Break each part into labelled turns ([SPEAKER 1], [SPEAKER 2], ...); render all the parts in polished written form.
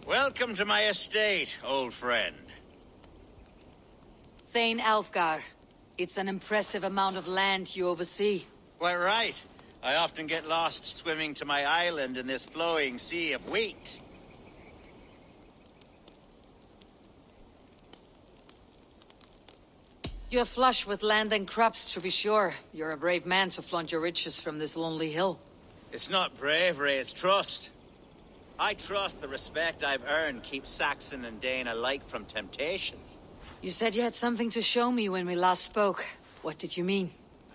[SPEAKER 1] Welcome to my estate, old friend.
[SPEAKER 2] Thegn Alfgar. It's an impressive amount of land you oversee.
[SPEAKER 1] Quite right. I often get lost swimming to my island in this flowing sea of wheat.
[SPEAKER 2] You're flush with land and crops, to be sure. You're a brave man to flaunt your riches from this lonely hill.
[SPEAKER 1] It's not bravery, it's trust. I trust the respect I've earned keeps Saxon and Dane alike from temptation.
[SPEAKER 2] You said you had something to show me when we last spoke. What did you mean?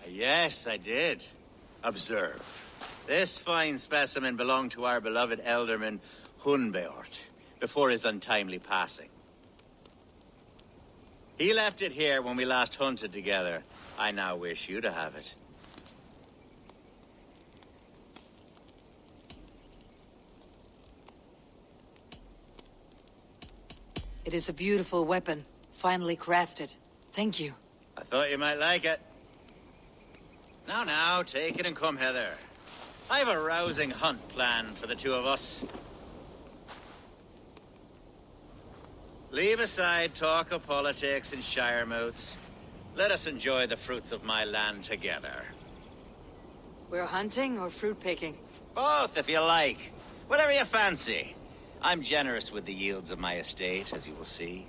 [SPEAKER 1] Yes, I did. Observe. This fine specimen belonged to our beloved elderman, Hunbeort, before his untimely passing. He left it here when we last hunted together. I now wish you to have it.
[SPEAKER 2] It is a beautiful weapon, finely crafted. Thank you.
[SPEAKER 1] I thought you might like it. Now, take it and come hither. I've a rousing hunt planned for the two of us. Leave aside talk of politics and shire moots. Let us enjoy the fruits of my land together.
[SPEAKER 2] We're hunting or fruit picking?
[SPEAKER 1] Both, if you like. Whatever you fancy. I'm generous with the yields of my estate, as you will see.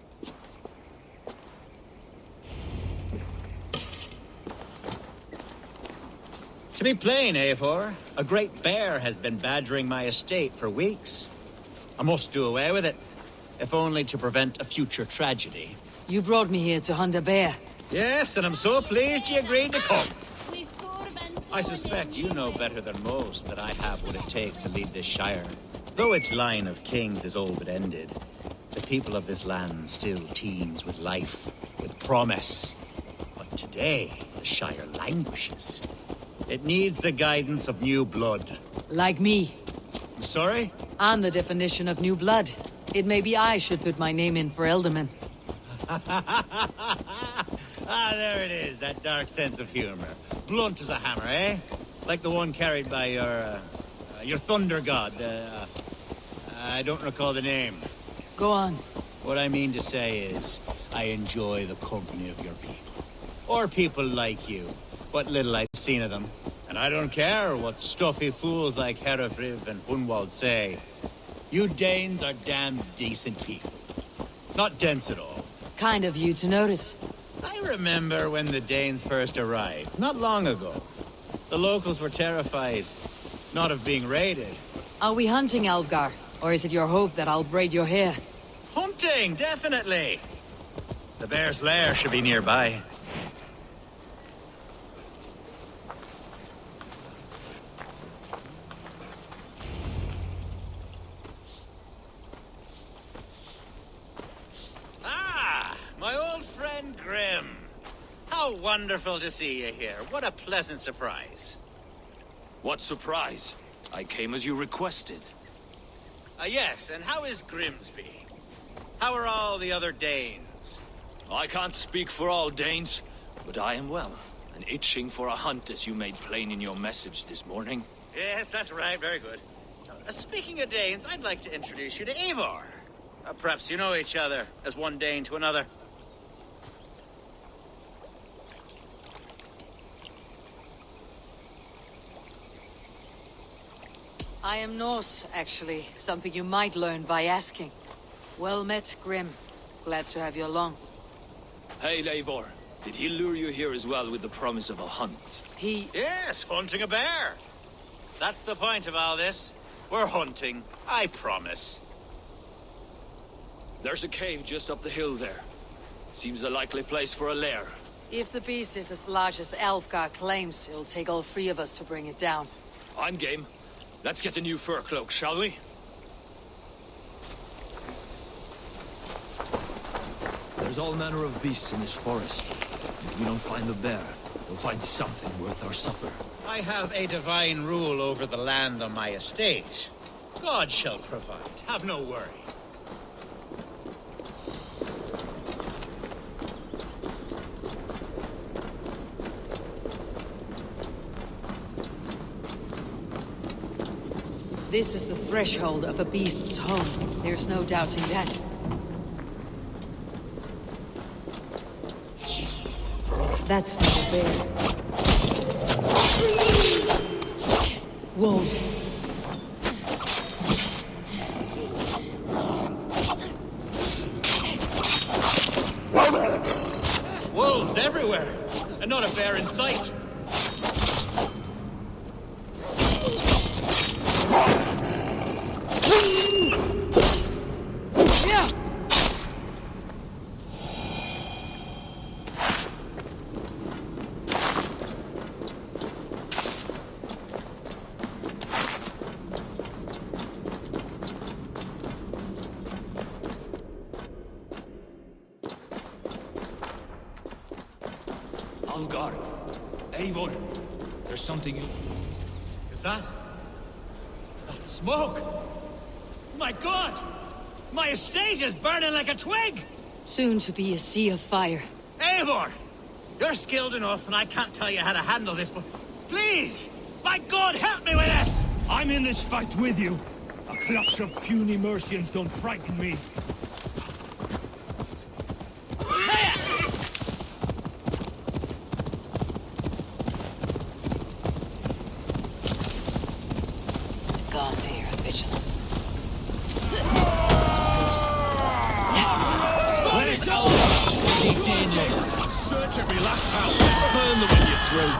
[SPEAKER 1] To be plain, Eivor, a great bear has been badgering my estate for weeks. I must do away with it, if only to prevent a future tragedy.
[SPEAKER 2] You brought me here to hunt a bear.
[SPEAKER 1] Yes, and I'm so pleased you agreed to come. I suspect you know better than most that I have what it takes to lead this shire. Though its line of kings is all but ended, the people of this land still teems with life, with promise. But today, the shire languishes. It needs the guidance of new blood.
[SPEAKER 2] Like me.
[SPEAKER 1] I'm sorry?
[SPEAKER 2] I'm the definition of new blood. It may be I should put my name in for Elderman.
[SPEAKER 1] Ah, there it is, that dark sense of humor. Blunt as a hammer, eh? Like the one carried by your thunder god. I don't recall the name.
[SPEAKER 2] Go on.
[SPEAKER 1] What I mean to say is, I enjoy the company of your people. Or people like you. What little I've seen of them. And I don't care what stuffy fools like Herefriv and Hunwald say. You Danes are damn decent people. Not dense at all.
[SPEAKER 2] Kind of you to notice.
[SPEAKER 1] I remember when the Danes first arrived, not long ago. The locals were terrified, not of being raided.
[SPEAKER 2] Are we hunting, Alfgar? Or is it your hope that I'll braid your hair?
[SPEAKER 1] Hunting, definitely! The bear's lair should be nearby. Ah, my old friend Grim. How wonderful to see you here. What a pleasant surprise.
[SPEAKER 3] What surprise? I came as you requested.
[SPEAKER 1] Yes, and how is Grimsby? How are all the other Danes?
[SPEAKER 3] I can't speak for all Danes, but I am well, and itching for a hunt as you made plain in your message this morning.
[SPEAKER 1] Yes, that's right. Very good. Speaking of Danes, I'd like to introduce you to Eivor. Perhaps you know each other, as one Dane to another.
[SPEAKER 2] I am Norse, actually. Something you might learn by asking. Well met, Grim. Glad to have you along.
[SPEAKER 3] Hey, Eivor. Did he lure you here as well with the promise of a hunt?
[SPEAKER 1] Yes, hunting a bear. That's the point of all this. We're hunting, I promise.
[SPEAKER 3] There's a cave just up the hill there. Seems a likely place for a lair.
[SPEAKER 2] If the beast is as large as Alfgar claims, it'll take all three of us to bring it down.
[SPEAKER 3] I'm game. Let's get a new fur cloak, shall we? There's all manner of beasts in this forest. If we don't find the bear, we'll find something worth our supper.
[SPEAKER 1] I have a divine rule over the land on my estate. God shall provide. Have no worry.
[SPEAKER 2] This is the threshold of a beast's home. There's no doubting that. That's not a bear. Wolves.
[SPEAKER 1] Wolves everywhere, and not a bear in sight.
[SPEAKER 2] Yeah.
[SPEAKER 3] Algar, Eivor, there's something you...
[SPEAKER 1] Is that smoke? My God! My estate is burning like a twig!
[SPEAKER 2] Soon to be a sea of fire.
[SPEAKER 1] Eivor! You're skilled enough, and I can't tell you how to handle this, but please! My God, help me with this!
[SPEAKER 4] I'm in this fight with you. A clutch of puny Mercians don't frighten me.
[SPEAKER 2] Gods here are vigilant.
[SPEAKER 4] Where's Algar? Take danger. Search every last house. Burn them when you're through.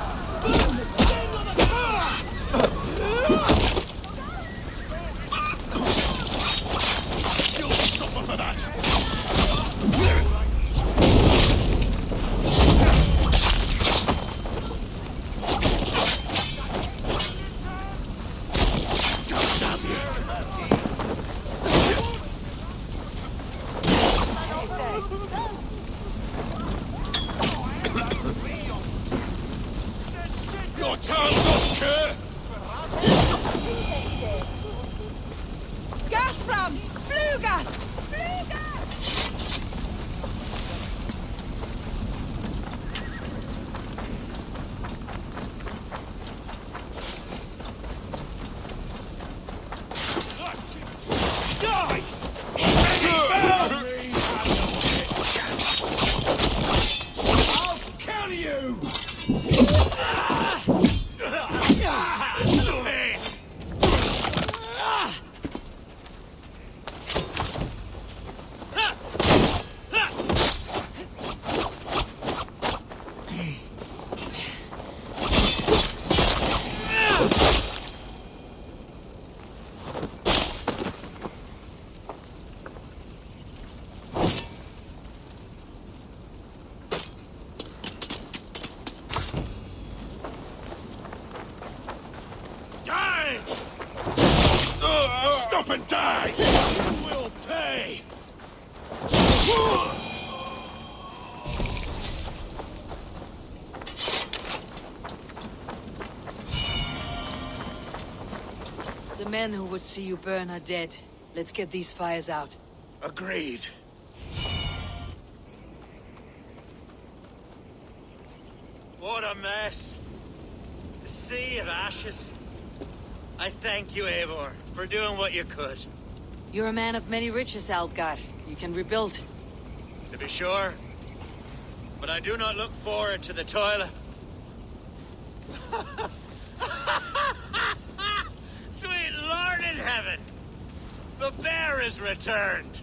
[SPEAKER 4] You'll suffer for that. Your tail's off, cur!
[SPEAKER 2] Gathram! Fluga! Fluga!
[SPEAKER 4] Die! I'll counter you!
[SPEAKER 1] Die!
[SPEAKER 4] Stop and die! You will pay!
[SPEAKER 2] The men who would see you burn are dead. Let's get these fires out.
[SPEAKER 1] Agreed. What a mess. A sea of ashes. I thank you, Eivor, for doing what you could.
[SPEAKER 2] You're a man of many riches, Algar. You can rebuild.
[SPEAKER 1] To be sure. But I do not look forward to the toil. Sweet Lord in heaven! The bear is returned!